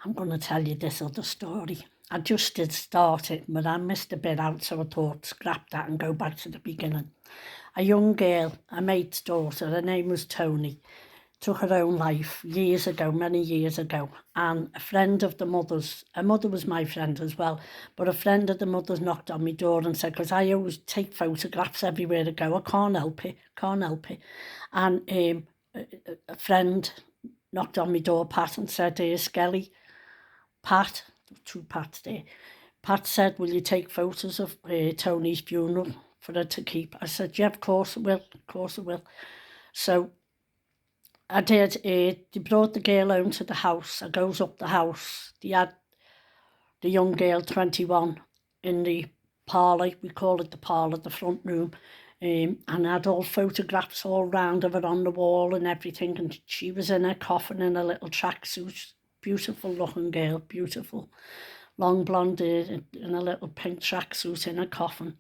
I'm going to tell you this other story. I just did start it, but I missed a bit out, so I thought scrap that and go back to the beginning. A young girl, a mate's daughter, her name was Toni, took her own life years ago, many years ago. And a friend of the mother's, her mother was my friend as well, but a friend of the mother's knocked on my door and said, because I always take photographs everywhere I go, I can't help it, can't help it. And a friend knocked on my door, Pat, and said, here's Skelly. Pat, two Pats there. Pat said, will you take photos of Tony's funeral for her to keep? I said, yeah, of course I will, of course I will. So I did. They brought the girl home to the house. I goes up the house. They had the young girl, 21, in the parlour. We call it the parlour, the front room. And had all photographs all round of her on the wall and everything. And she was in her coffin in a little tracksuit. Beautiful looking girl, beautiful. Long blonde hair in a little pink tracksuit in her coffin.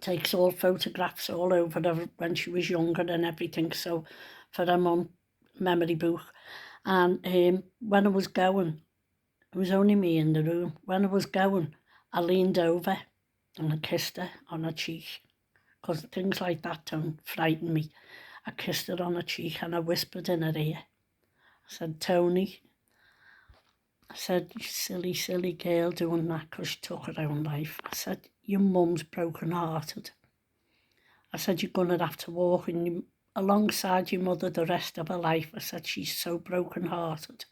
Takes all photographs all over her when she was younger and everything. So for her mum memory book. And when I was going, it was only me in the room. When I was going, I leaned over and I kissed her on her cheek, because things like that don't frighten me. I kissed her on her cheek and I whispered in her ear. I said, Toni, I said, you silly, silly girl doing that because she took her own life. I said, your mum's broken-hearted. I said, you're going to have to walk alongside your mother the rest of her life. I said, she's so broken-hearted.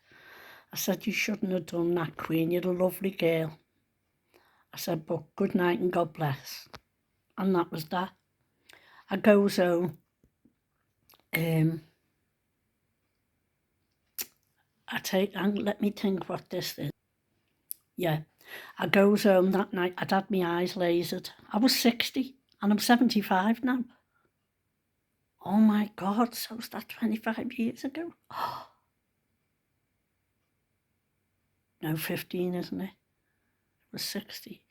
I said, you shouldn't have done that, Queen. You're a lovely girl. I said, but good night and God bless. And that was that. I goes home. Let me think what this is. Yeah, I goes home that night. I'd had my eyes lasered. I was 60 and I'm 75 now. Oh my God, so was that 25 years ago? Oh. No, 15, isn't it? It was 60,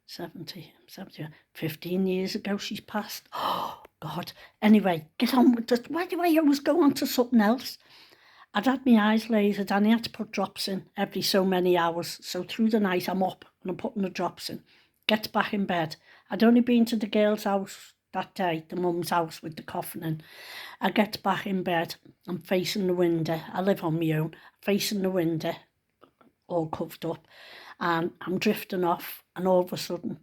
70, 15 years ago she's passed. Oh, God. Anyway, get on with this. Why do I always go on to something else? I'd had my eyes lasered and I had to put drops in every so many hours. So through the night I'm up and I'm putting the drops in. Get back in bed. I'd only been to the girl's house that day, the mum's house with the coffin in. I get back in bed. I'm facing the window. I live on my own. Facing the window, all covered up. And I'm drifting off. And all of a sudden,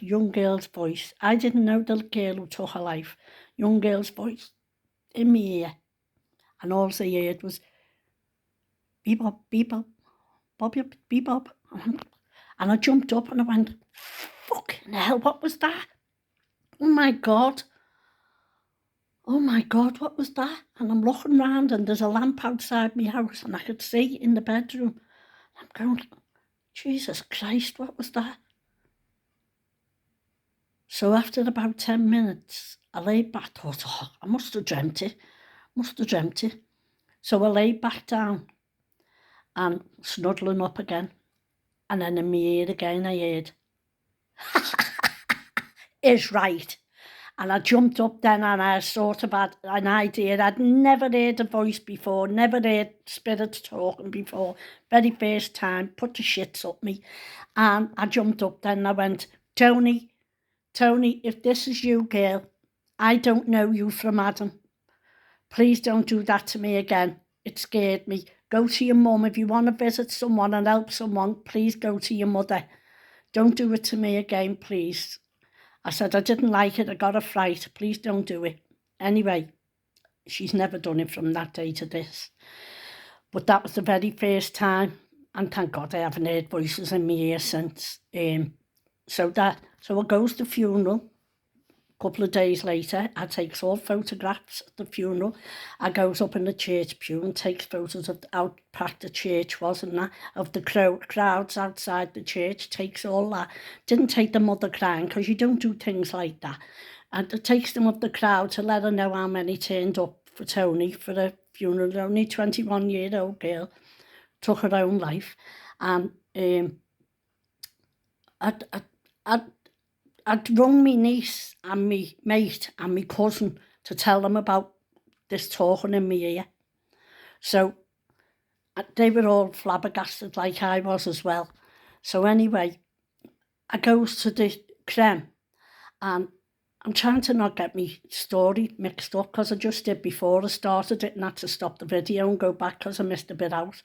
young girl's voice. I didn't know the girl who took her life. Young girl's voice in my ear. And all I heard was, bebop, bebop, bobby, bebop. And I jumped up and I went, fucking hell, what was that? Oh my God. Oh my God, what was that? And I'm looking round and there's a lamp outside my house and I could see in the bedroom. I'm going, Jesus Christ, what was that? So after about 10 minutes, I laid back, thought, oh, I must have dreamt it. So I laid back down and snuggling up again. And then in my ear again, I heard, is right. And I jumped up then and I sort of had an idea. I'd never heard a voice before, never heard spirits talking before. Very first time, put the shits up me. And I jumped up then and I went, Toni, if this is you, girl, I don't know you from Adam. Please don't do that to me again. It scared me. Go to your mum. If you want to visit someone and help someone, please go to your mother. Don't do it to me again, please. I said, I didn't like it. I got a fright. Please don't do it. Anyway, she's never done it from that day to this. But that was the very first time. And thank God I haven't heard voices in my ear since. So I goes to the funeral. A couple of days later, I takes all photographs at the funeral. I goes up in the church pew and takes photos of how packed the church was and that, of the crowds outside the church, takes all that. Didn't take the mother crying because you don't do things like that. And it takes them of the crowd to let her know how many turned up for Toni for the funeral. Only 21-year-old girl took her own life. And I'd rung me niece and me mate and me cousin to tell them about this talking in my ear. So They were all flabbergasted like I was as well. So anyway, I goes to the creme and I'm trying to not get my story mixed up because I just did before I started it and had to stop the video and go back because I missed a bit out.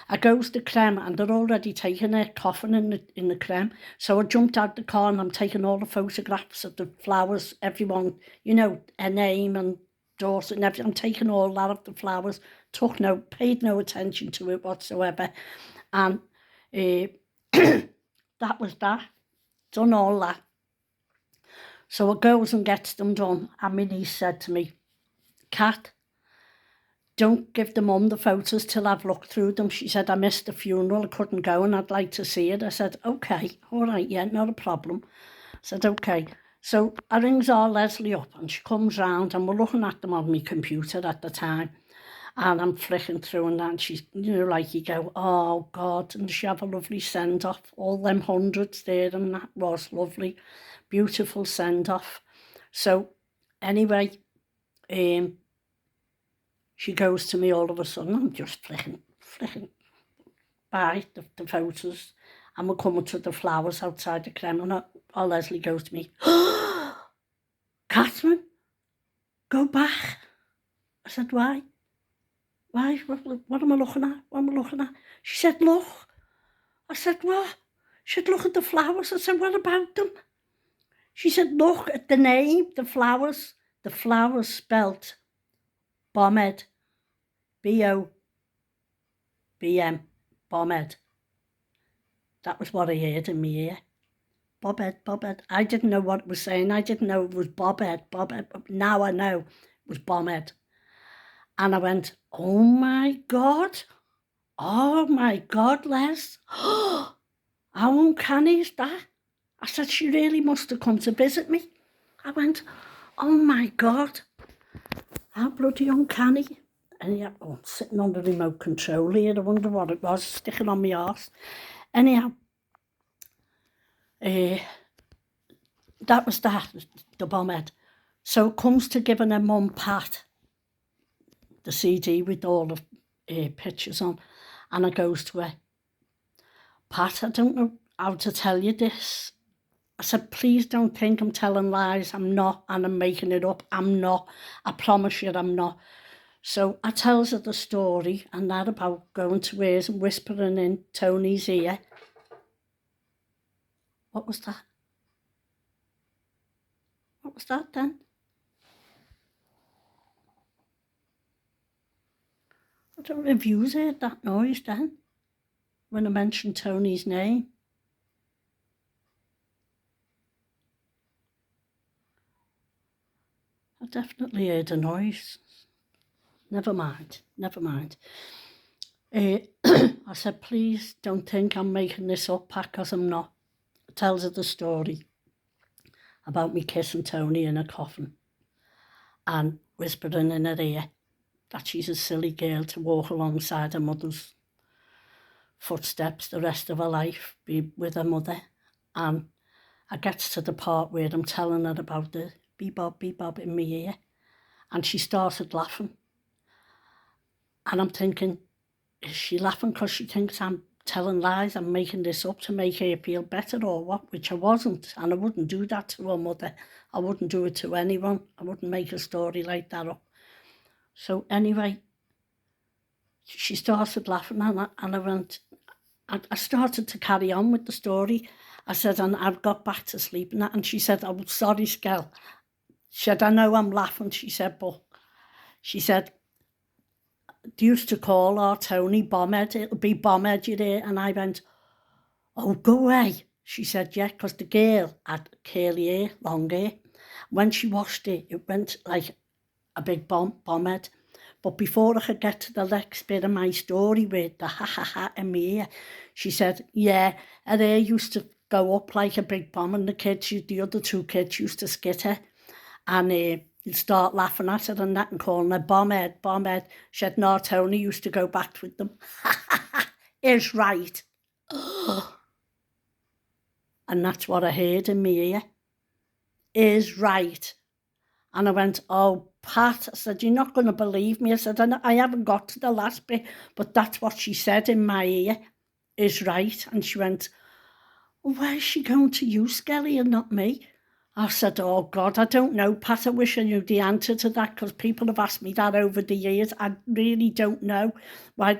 I goes to creme and they're already taking a coffin in the creme. So I jumped out the car and I'm taking all the photographs of the flowers, everyone, you know, her name and daughter and everything. I'm taking all that of the flowers, paid no attention to it whatsoever. And that was that, done all that. So I goes and gets them done, and my niece said to me, Kat, don't give the mum the photos till I've looked through them. She said, I missed the funeral, I couldn't go and I'd like to see it. I said, okay, all right, yeah, not a problem. I said, okay. So I rings our Leslie up and she comes round and we're looking at them on my computer at the time. And I'm flicking through and that, and she's, you know, like you go, oh God, and she have a lovely send-off, all them hundreds there, and that was lovely, beautiful send-off. So anyway, she goes to me all of a sudden, I'm just flicking by the photos, and we're coming to the flowers outside the creme, and our Leslie goes to me, Catherine, go back. I said, why? Why? What am I looking at? What am I looking at? She said, look. I said, what? She said, look at the flowers. I said, what about them? She said, look at the name, the flowers. The flowers spelt Bomed. B-O-B-M. Bomed. That was what I heard in my ear. Bobed. I didn't know what it was saying. I didn't know it was Bobed. Now I know it was Bomed. And I went, oh my God, Les. How uncanny is that? I said, she really must have come to visit me. I went, oh my God, how bloody uncanny. Anyhow, I'm sitting on the remote control here. I wonder what it was, sticking on my arse. Anyhow, that was that, the bombhead. So it comes to giving her mum Pat the CD with all the pictures on, and I goes to her, Pat, I don't know how to tell you this. I said, please don't think I'm telling lies. I'm not, and I'm making it up. I'm not. I promise you I'm not. So I tells her the story and that about going to hers and whispering in Tony's ear. What was that? What was that then? I don't know if you heard that noise then, when I mentioned Tony's name. I definitely heard a noise. Never mind. I said, please don't think I'm making this up, Pat, because I'm not. I tells her the story about me kissing Tony in a coffin and whispering in her ear that she's a silly girl to walk alongside her mother's footsteps the rest of her life, be with her mother. And I gets to the part where I'm telling her about the bebob in my ear, and she started laughing. And I'm thinking, is she laughing because she thinks I'm telling lies, I'm making this up to make her feel better or what? Which I wasn't, and I wouldn't do that to her mother. I wouldn't do it to anyone. I wouldn't make a story like that up. So anyway, she started laughing, and I went, I started to carry on with the story. I said, and I got back to sleep and that, and she said, oh, sorry, Skell. She said, I know I'm laughing, she said, but she said, they used to call our Tony Bombhead, it'll be Bombhead, you there. And I went, oh, go away. She said, yeah, because the girl had curly hair, long hair. When she washed it, it went like a big bombhead. But before I could get to the next bit of my story with the ha in my ear, she said, yeah, her hair used to go up like a big bomb, and the other two kids used to skit her. And you'd start laughing at her and that and calling her bombhead. She said, no, Tony used to go back with them. Is right. And that's what I heard in my ear. Is right. And I went, oh, Pat, I said, you're not going to believe me. I said, I haven't got to the last bit, but that's what she said in my ear is right. And she went, well, why is she going to you, Skelly, and not me? I said, oh, God, I don't know, Pat. I wish I knew the answer to that, because people have asked me that over the years. I really don't know why